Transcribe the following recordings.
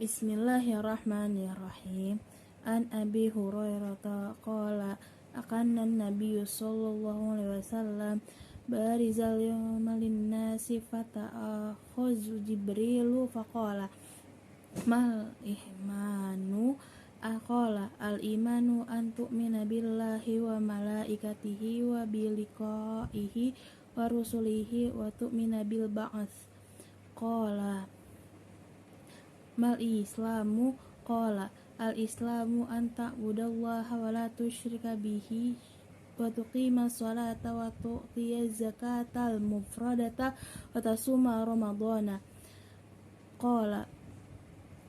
Bismillahirrahmanirrahim. An Abi Hurairah qala akanna Nabiy sallallahu alaihi wasallam barizal yawma lin-nasi fata'akhazu Jibrilu faqala mal ihmanu aqala al-imanu an tu'mina billahi wa malaikatihi wa biliqaihi wa rusulihi wa tu'mina bil ba'ats. Qala mal islamu qala al islamu an ta'budallaha wa la tusyrika bihi wa tuqima sholata wa tu'tiya zakatal mufradata wa tasuma ramadana. Qala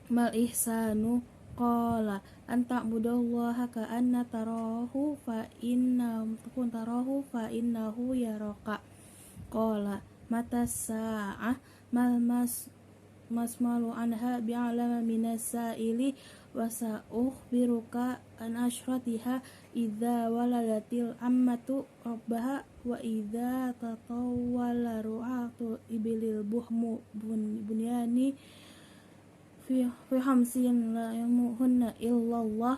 mal ihsanu qala an ta'budallaha ka'anna tarahu fa innahu yaraka. Qala mata sa'ah mal masmalu anha bi'alama minas sa'ili wa sa'ukhbiruka an ashratiha idza waladatil ammatu rabbaha wa idza tatawwala ru'atu ibilil buhmu bunyani fi hamsin la yamuhunna illallah.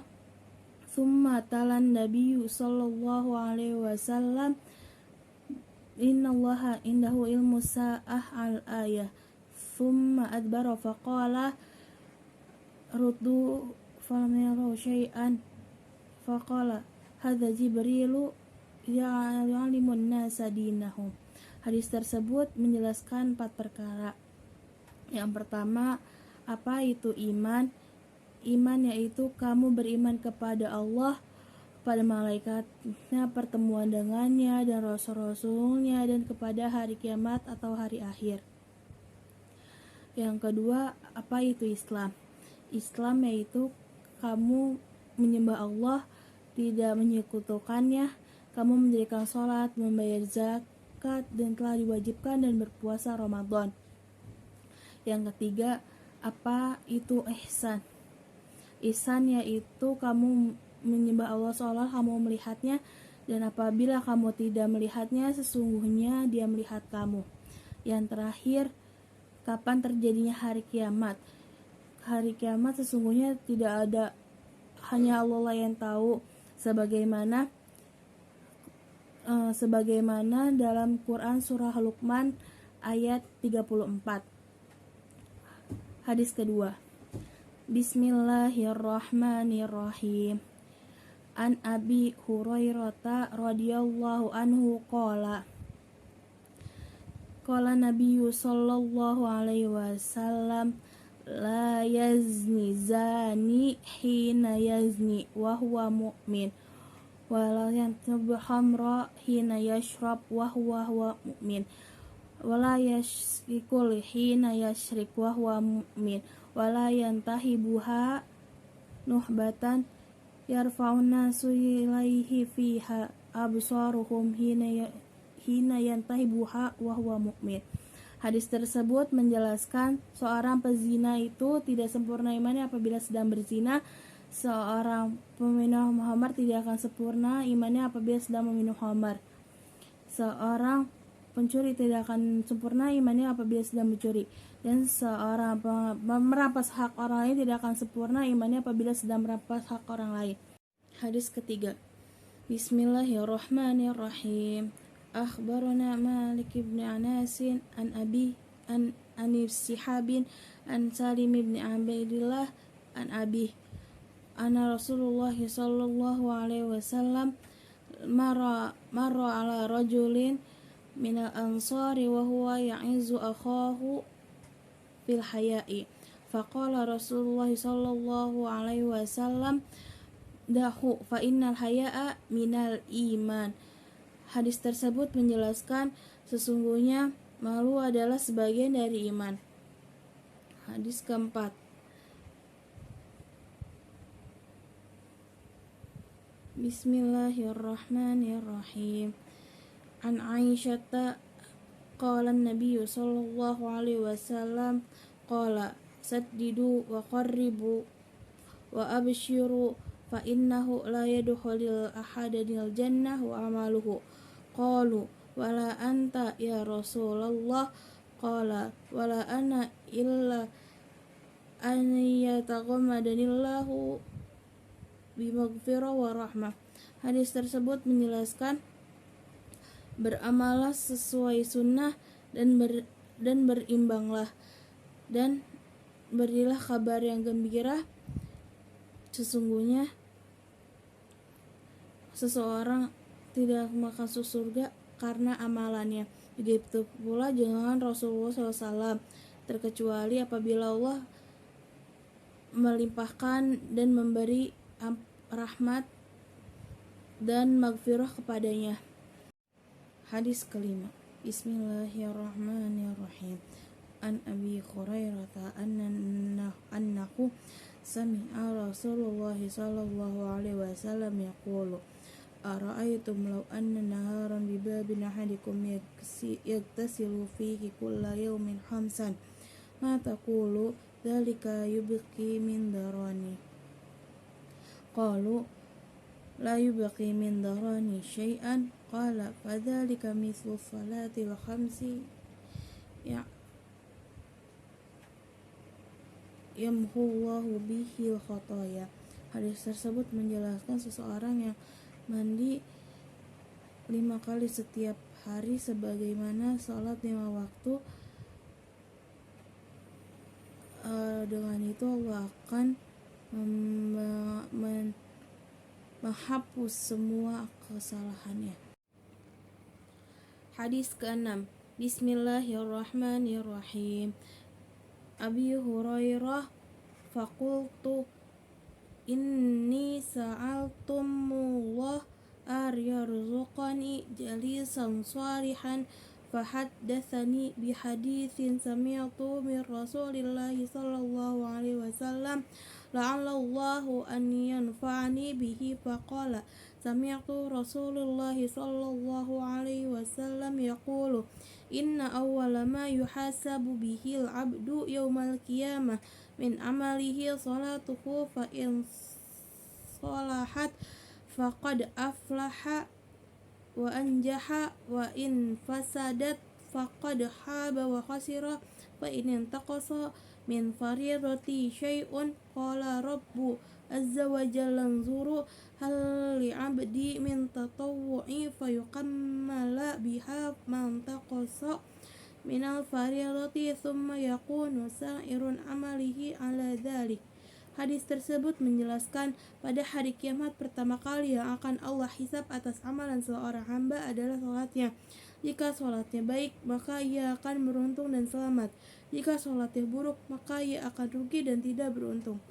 Thumma talan nabiyyu sallallahu alaihi wasallam innallaha indahu ilmu sa'ah al-ayah. Thumma adbara faqala ruddu falam yaraw syai'an faqala hadza Jibrilu ya'limun nasa dinahum. Hadis tersebut menjelaskan 4 perkara. Yang pertama, apa itu iman? Iman yaitu kamu beriman kepada Allah, kepada malaikatnya, pertemuan dengannya dan rasul-rasulnya, dan kepada hari kiamat atau hari akhir. Yang kedua, apa itu Islam? Islam yaitu kamu menyembah Allah, tidak menyekutukannya, kamu mendirikan sholat, membayar zakat, dan telah diwajibkan dan berpuasa Ramadan. Yang ketiga, apa itu ihsan? Ihsan yaitu kamu menyembah Allah seolah kamu melihatnya, dan apabila kamu tidak melihatnya, sesungguhnya Dia melihat kamu. Yang terakhir, kapan terjadinya hari kiamat? Hari kiamat sesungguhnya tidak ada, hanya Allah lah yang tahu, sebagaimana dalam Quran surah Luqman ayat 34. Hadis kedua. Bismillahirrahmanirrahim. An Abi Hurairah radhiyallahu anhu qala qala Nabiyyu sallallahu alaihi wasallam la yazni zani hina yazni wa huwa mu'min wa la yantabu hamra hina yashrab wa huwa mu'min wa la yashrikul hina yashrik wa huwa mu'min wa la yantahibuha nuhbatan yarfa'una ilaihi fiha absaruhum hina yantahibuha wa huwa mu'min. Hadis tersebut menjelaskan seorang pezina itu tidak sempurna imannya apabila sedang berzina. Seorang peminum khamar tidak akan sempurna imannya apabila sedang meminum khamar. Seorang pencuri tidak akan sempurna imannya apabila sedang mencuri. Dan seorang merampas hak orang lain tidak akan sempurna imannya apabila sedang merampas hak orang lain. Hadis ketiga. Bismillahirrahmanirrahim. Akhbarana Malik ibn Anas an Sihabin an Salim ibn Abdillah an Abi anna Rasulullah sallallahu alaihi wasallam marra ala rajulin minal ansari wa huwa ya'izu akhahu fil haya'i faqala Rasulullah sallallahu alaihi wasallam dahu fa innal haya'a minal iman. Hadis tersebut menjelaskan sesungguhnya malu adalah sebagian dari iman. Hadis keempat. Bismillahirrahmanirrahim. An Aisyata qala an-nabiy sallallahu alaihi wasallam qala saddidu wa qarribu wa abshiru fa innahu la yadkhulul ahadul jannah wa amaluhu. Qalu wala anta ya Rasulullah qala wala ana illa an yataghammadanillahu bimaghfirah wa rahmah. Hadis tersebut menjelaskan beramallah sesuai sunnah dan berimbanglah dan berilah kabar yang gembira, sesungguhnya seseorang tidak masuk surga karena amalannya. Begitu pula dengan Rasulullah SAW, terkecuali apabila Allah melimpahkan dan memberi rahmat dan maghfirah kepadanya. Hadis kelima. Bismillahirrahmanirrahim. An Abi Hurairah annahu sami'a Rasulullah sallallahu alaihi wasallam yaqulu ara'aytum law anna naharan bi babin ahadikum yaktasilu fihi kulla yawmin khamsan ma taqulu dzalika yubqi min darani qalu la yubqi min darani syai'an qala fadzalika mithlu salatil khamsi yamhullahu bihil khotoya. Hadis tersebut menjelaskan seseorang yang mandi 5 kali setiap hari sebagaimana sholat 5 waktu, dengan itu Allah akan menghapus semua kesalahannya. Hadis ke-6. Bismillahirrahmanirrahim. Abi Hurairah faqultu inni sa'altumullah aryarzuqani jalisan salihan fahaddatsani bihaditsin sami'tu min Rasulillahi sallallahu alaihi wasallam la'allallahu an yanfa'ani bihi faqala sami'tu Rasulullahi sallallahu alaihi wasallam yaqulu inna awwala ma yuhasabu bihil abdu yawmal qiyamah min amalihi salatuhu fa in salahat faqad aflaha wa anjaha wa in fasadat faqad haba wa khasira fa in intaqasa min faridati syai'un qala rabbu azza wa jalla anzuru hal li'abdi min tatawwu'i fayukammala biha man taqasa minal faridati thumma yakunu sa'irun amalihi ala dhalik. Hadis tersebut menjelaskan pada hari kiamat pertama kali yang akan Allah hisab atas amalan seorang hamba adalah salatnya. Jika salatnya baik, maka ia akan beruntung dan selamat. Jika salatnya buruk, maka ia akan rugi dan tidak beruntung.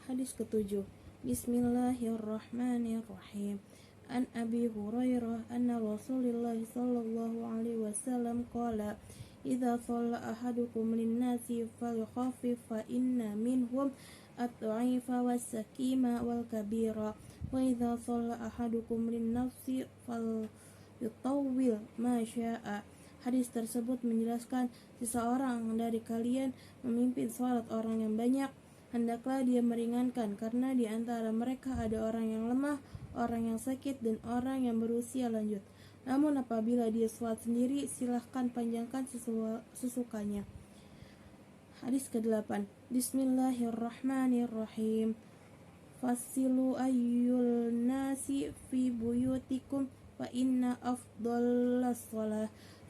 Hadis ke-7. Bismillahirrahmanirrahim. An Abi Hurairah anna Rasulullah sallallahu alaihi wasallam qala idza shalla ahadukum lin-nasi falyukhaffif fa inna minhum at-dha'ifa was-sakima wal-kabira wa idza shalla ahadukum lin-nafsi falyutawwil ma syaa. Hadis tersebut menjelaskan seseorang dari kalian memimpin salat orang yang banyak, hendaklah dia meringankan, karena di antara mereka ada orang yang lemah, orang yang sakit, dan orang yang berusia lanjut. Namun apabila dia sholat sendiri, silahkan panjangkan sesukanya. Hadis ke-8. Bismillahirrahmanirrahim. Fasilu ayyul nasi fi buyutikum fa inna afdalas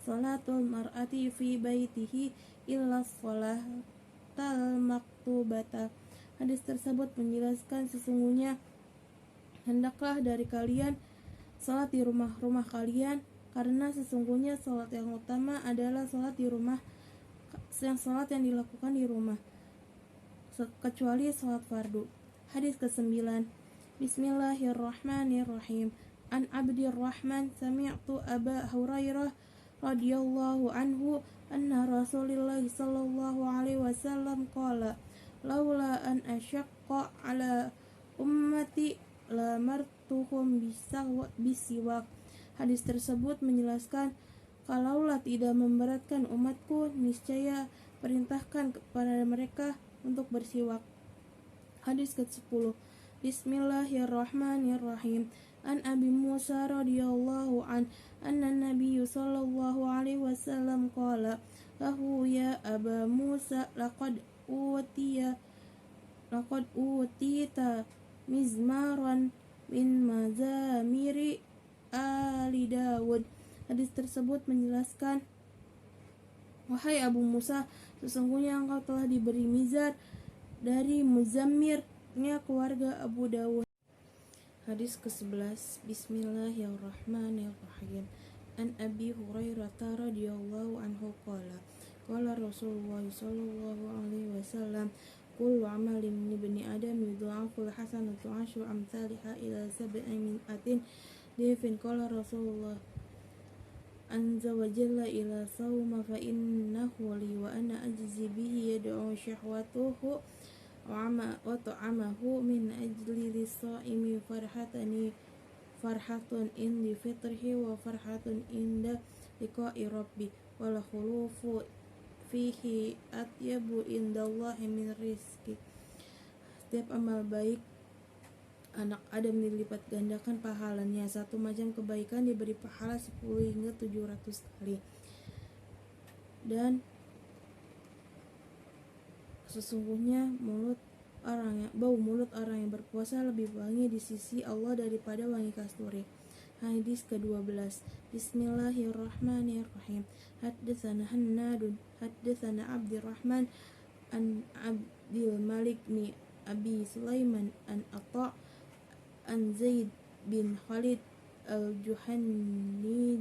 salatul mar'ati fi baitihi illa salatal maktubata. Hadis tersebut menjelaskan sesungguhnya hendaklah dari kalian salat di rumah-rumah kalian, karena sesungguhnya salat yang utama adalah salat di rumah, salat yang dilakukan di rumah, kecuali salat fardu. Hadis ke-9. Bismillahirrahmanirrahim. An Abdirrahman sami'tu Aba Hurairah radhiyallahu anhu anna Rasulullah sallallahu alaihi wasallam qala laula an asyaqqa ala ummati la martuhum bisiwak. Hadis tersebut menjelaskan kalaulah tidak memberatkan umatku, niscaya perintahkan kepada mereka untuk bersiwak. Hadis ke-10. Bismillahirrahmanirrahim. An Abi Musa radhiyallahu an anna Nabi sallallahu alaihi wasallam qala lahu ya Aba Musa laqad utita mizmaran min mazamiri ali Dawud. Hadis tersebut menjelaskan, wahai Abu Musa, sesungguhnya engkau telah diberi mizar dari muzammirnya keluarga Abu Dawud. Hadis ke-11. Bismillahirrahmanirrahim. An Abi Hurairah radhiyallahu anhu qala qala Rasulullah sallallahu alaihi wasallam kullu amalin min ibni adam yudha'afu al-hasanatu 'ashru amsalha ila 700 dhifin. Qala Rasulullah azza wa jalla ila sawma fa innahu li wa ana ajzi bihi yad'u syahwatuhu wa ta'amahu min ajli lis-sha'imi farhatun indi fitrihi wa farhatun inda liqa'i rabbi wal khulufu fihi atyabu indallahi min rizki. Setiap amal baik anak Adam dilipat gandakan pahalanya. Satu macam kebaikan diberi pahala 10 hingga 700 kali. Dan sesungguhnya bau mulut orang yang berpuasa lebih wangi di sisi Allah daripada wangi kasturi. Hadis ke-12. Bismillahirrahmanirrahim. Haddatsana Hannadun haddatsana Abdurrahman an Abdul Malik bin Abi Sulaiman an Atha an Zaid bin Khalid al-Juhani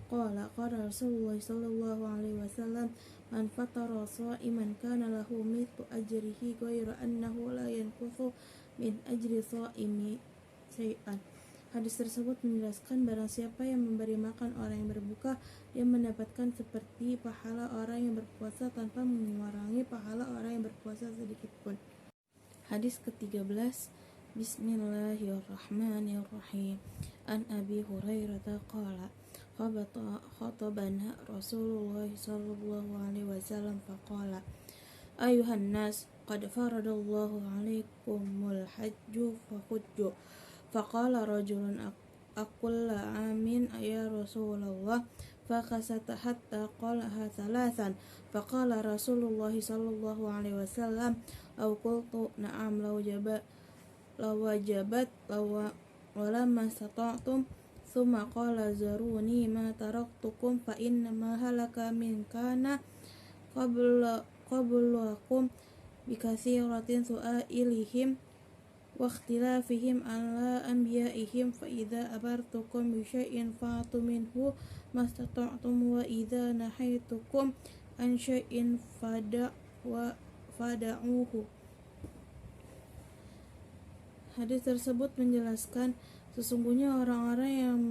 qala qala Rasulullah sallallahu alaihi wasallam man fatara sha'iman kana lahu mithlu ajrihi ghayra annahu la yanquthu min ajri sha'imi syai'an. Hadis tersebut menjelaskan barang siapa yang memberi makan orang yang berbuka, dia mendapatkan seperti pahala orang yang berpuasa tanpa mengurangi pahala orang yang berpuasa sedikit pun. Hadis ke-13. Bismillahirrahmanirrahim. An Abi Hurairah qala khatabana Rasulullah sallallahu alaihi wasallam faqala ayuhan nas qad faradallahu alaikumul hajju fahujju. Faqala rajulun aqulla amin ya Rasulullah fakasata hatta qalaha thalathan. Faqala Rasulullah sallallahu alaihi wasallam aw qultu na'am lawajabat walamma stata'tum. Thumma qala zaruni ma taraktukum fa innama halaka min kana qablakum bikathiratin su'ailihim wa ikhtilafihim ala anbiya'ihim fa idza abartukum bi syai'in fa'tu minhu mastata'tum wa idza nahaytukum an syai'in fada'uhu. Hadis tersebut menjelaskan sesungguhnya orang-orang yang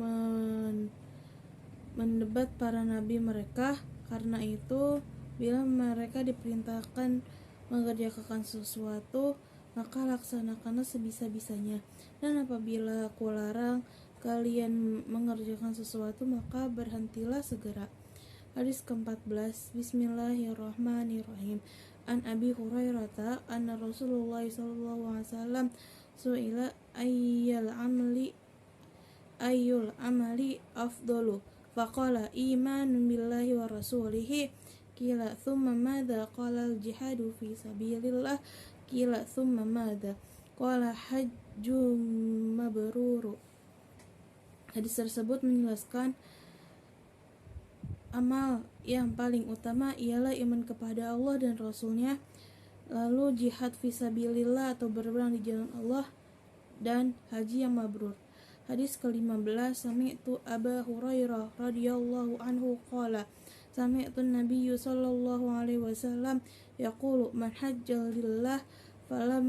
mendebat para nabi mereka. Karena itu, bila mereka diperintahkan mengerjakan sesuatu, maka laksanakanlah sebisa-bisanya. Dan apabila aku larang kalian mengerjakan sesuatu, maka berhentilah segera. Hadis ke-14. Bismillahirrahmanirrahim. An Abi Hurairah anna Rasulullah sallallahu alaihi wasallam su'ila ayyul amali afdalu faqala imanun billahi wa rasulihi qila thumma madza qala al jihadu fi sabilillah qila thumma madza qala hajjun mabrur. Hadis tersebut menjelaskan amal yang paling utama ialah iman kepada Allah dan Rasulnya, lalu jihad fisabilillah atau berperang di jalan Allah, dan haji yang mabrur. Hadis ke-15. Sami'tu Aba Hurairah radhiyallahu anhu qala sami'tu Nabiyyu sallallahu alaihi wasallam yaqulu man hajjal lillah falam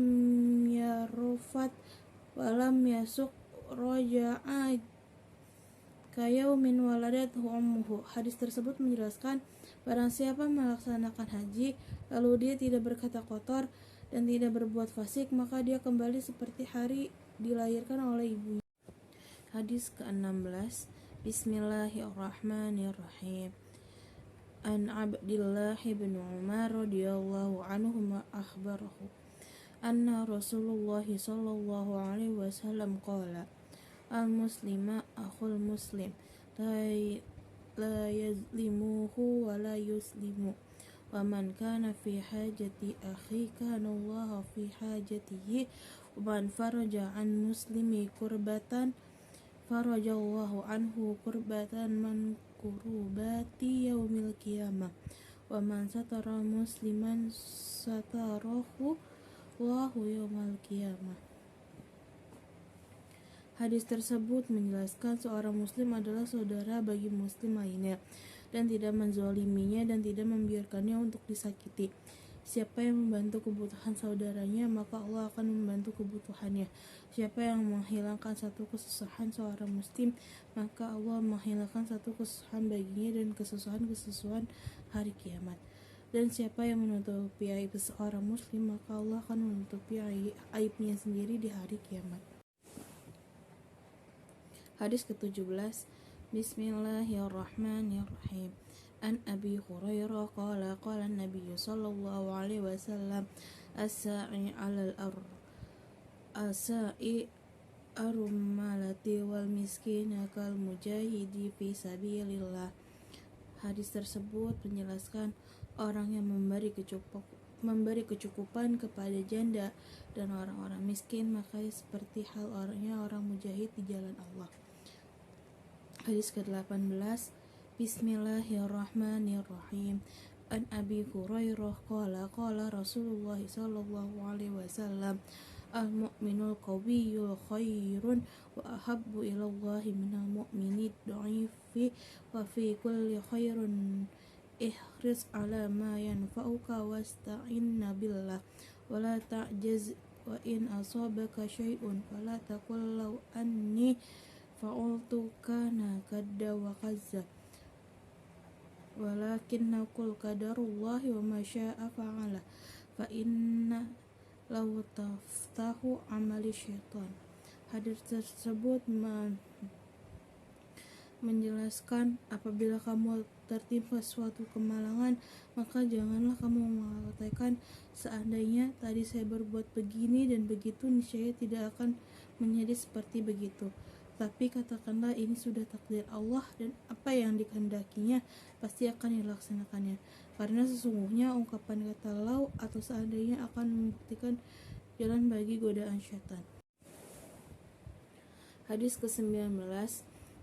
yarfat walam yasuq raja'a kayaumin waladathu ummuhu. Hadis tersebut menjelaskan barang siapa melaksanakan haji lalu dia tidak berkata kotor dan tidak berbuat fasik, maka dia kembali seperti hari dilahirkan oleh ibunya. Hadis ke-16. Bismillahirrahmanirrahim. An Abdullah bin Umar radhiyallahu anhu akhbarahu anna Rasulullah sallallahu alaihi wasallam qala al-muslima akhul muslim la yazlimuhu wa la yuslimu wa man kana fi hajati akhi kana Allah fi hajatihi wa man faraja an muslimi kurbatan farajallahu anhu kurbatan man kurubati yaumil qiyamah wa man satara musliman satarahu Allahu yaumal qiyamah. Hadis tersebut menjelaskan seorang muslim adalah saudara bagi muslim lainnya dan tidak menzaliminya dan tidak membiarkannya untuk disakiti. Siapa yang membantu kebutuhan saudaranya, maka Allah akan membantu kebutuhannya. Siapa yang menghilangkan satu kesusahan seorang muslim, maka Allah menghilangkan satu kesusahan baginya dan kesusahan-kesusahan hari kiamat. Dan siapa yang menutupi aib seorang muslim, maka Allah akan menutupi aibnya sendiri di hari kiamat. Hadis ke-17. Bismillahirrahmanirrahim. An Abi Hurairah qala qala Nabi sallallahu alaihi wasallam as-sa'i 'alal as-sa'i armalati wal miskina kal mujahidi fi sabilillah. Hadis tersebut menjelaskan orang yang memberi kecukupan kepada janda dan orang-orang miskin, maka seperti hal orang mujahid di jalan Allah. Hadis ke-18. Bismillahirrahmanirrahim. An Abi Hurairah qala qala Rasulullah sallallahu alaihi wasallam al-mu'minul qawiyyul khairun wa ahabbu ilallahi minal mu'minid dha'ifi wa fi kulli khairun ihris ala ma yanfa'uka wasta'inna billah wa la ta'jaz wa in asabaka syai'un fala taqul law anni fa'ultu kana kadda wa kazza walakin naqul qadarullahi wa ma syaa fa'ala fa inna law taftahu amali syaitan. Hadis tersebut menjelaskan apabila kamu tertimpa suatu kemalangan, maka janganlah kamu mengatakan seandainya tadi saya berbuat begini dan begitu, niscaya tidak akan menjadi seperti begitu. Tapi katakanlah ini sudah takdir Allah dan apa yang dikehendakinya pasti akan dilaksanakannya. Karena sesungguhnya ungkapan kata lau atau seandainya akan membuktikan jalan bagi godaan syaitan. Hadis ke-19.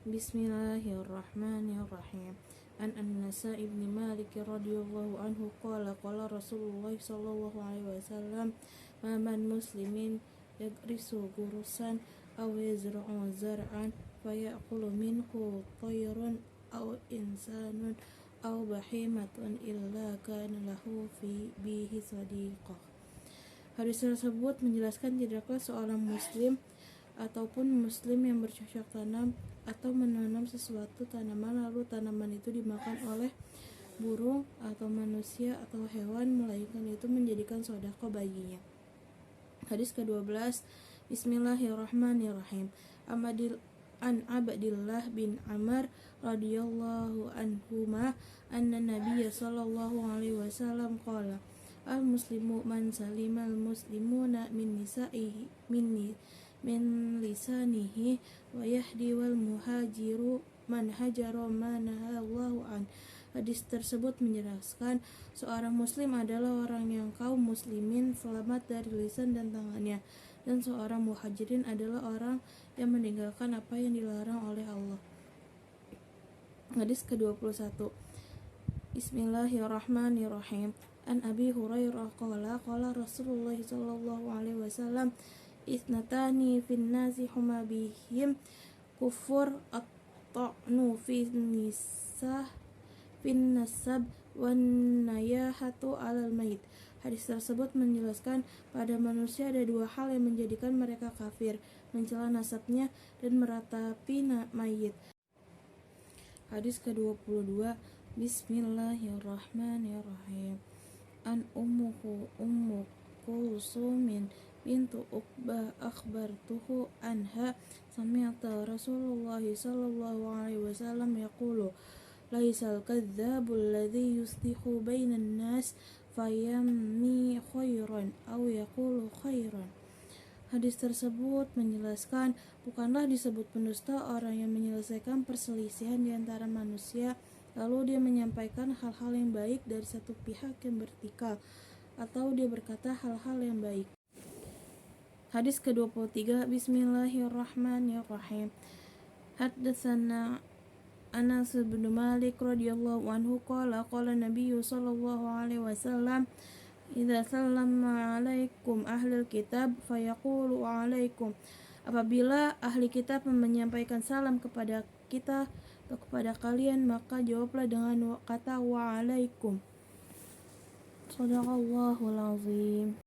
Bismillahirrahmanirrahim. An Anas bin Malik radhiyallahu anhu qala qala Rasulullah sallallahu alaihi wasallam man muslimin yagrisu gurusan aw yazra'u zar'an fayaqulu minhu tayrun aw insanun aw bahimatun illa kana lahu fi bihi sadiqah. Hadis tersebut menjelaskan tidaklah seorang muslim ataupun muslim yang bercocok tanam atau menanam sesuatu tanaman lalu tanaman itu dimakan oleh burung atau manusia atau hewan, melainkan itu menjadikan sedekah baginya. Hadis ke-12. Bismillahirrahmanirrahim. An Abdillah bin Amr radhiyallahu anhuma anna Nabiyya sallallahu alaihi wasallam qala al-muslimu man salimal muslimuna min lisanihi wa yahdi wal muhajiru man hajara ma nahallahu an. Hadis tersebut menjelaskan seorang muslim adalah orang yang kaum muslimin selamat dari lisan dan tangannya, dan seorang muhajirin adalah orang yang meninggalkan apa yang dilarang oleh Allah. Hadis ke-21. Bismillahirrahmanirrahim. An Abi Hurairah qala qala Rasulullah sallallahu alaihi wasallam isnatani fin nasi huma bihim kufur at-ta'nu fi nasab wan nayahatu alal mayit. Hadis tersebut menjelaskan pada manusia ada dua hal yang menjadikan mereka kafir, mencela nasabnya dan meratapi mayit. Hadis ke-22. Bismillahirrahmanirrahim. An Ummu Kulsumin bintu Uqbah akhbartuhu anha sami'ta Rasulullah sallallahu alaihi wasallam yaqulu laisal kadzdzabul ladzi yuslihu bainan nas fayamni khairan aw yaqulu khairan. Hadis tersebut menjelaskan, bukanlah disebut pendusta orang yang menyelesaikan perselisihan di antara manusia, lalu dia menyampaikan hal-hal yang baik dari satu pihak yang bertikal, atau dia berkata hal-hal yang baik. Hadis ke-23, Bismillahirrahmanirrahim. Haddatsana Anas bin Malik radhiyallahu anhu qala Nabi sallallahu alaihi wasallam, idza sallama alaikum ahlul kitab fayaqulu alaikum. Apabila ahli kitab menyampaikan salam kepada kita atau kepada kalian, maka jawablah dengan kata wa alaikum. Shadaqallahul azim.